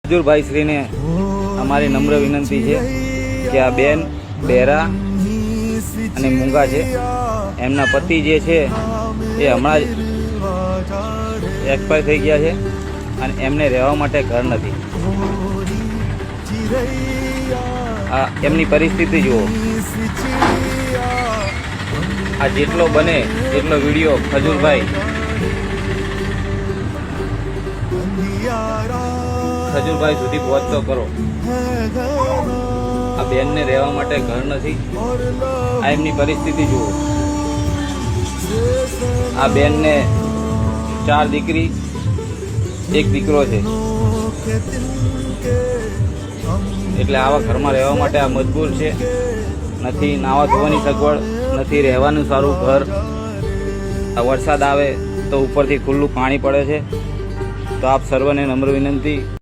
ખજૂરભાઈ શ્રીને અમારી નમ્ર વિનંતી છે કે આ બેન બહેરા અને મૂંગા છે. એમના પતિ જે છે એ હમણાં જ એક્સપાયર થઈ ગયા છે અને એમને રહેવા માટે ઘર નથી. આ એમની પરિસ્થિતિ જુઓ. આ જેટલો બને એટલો વિડીયો ખજૂરભાઈ સુધી પહોંચતો કરો. આ બેનને રહેવા માટે ઘર નથી. આ એમની પરિસ્થિતિ જુઓ. આ બેનને 4 દીકરી 1 દીકરો છે. એટલે આવા ઘરમાં રહેવા માટે આ મજબૂર છે. નથી નાવા ધોવાની સગવડ, નથી રહેવાનું સારું ઘર. આ વરસાદ આવે તો ઉપરથી ખુલ્લું પાણી પડે છે. તો આપ સર્વને નમ્ર વિનંતી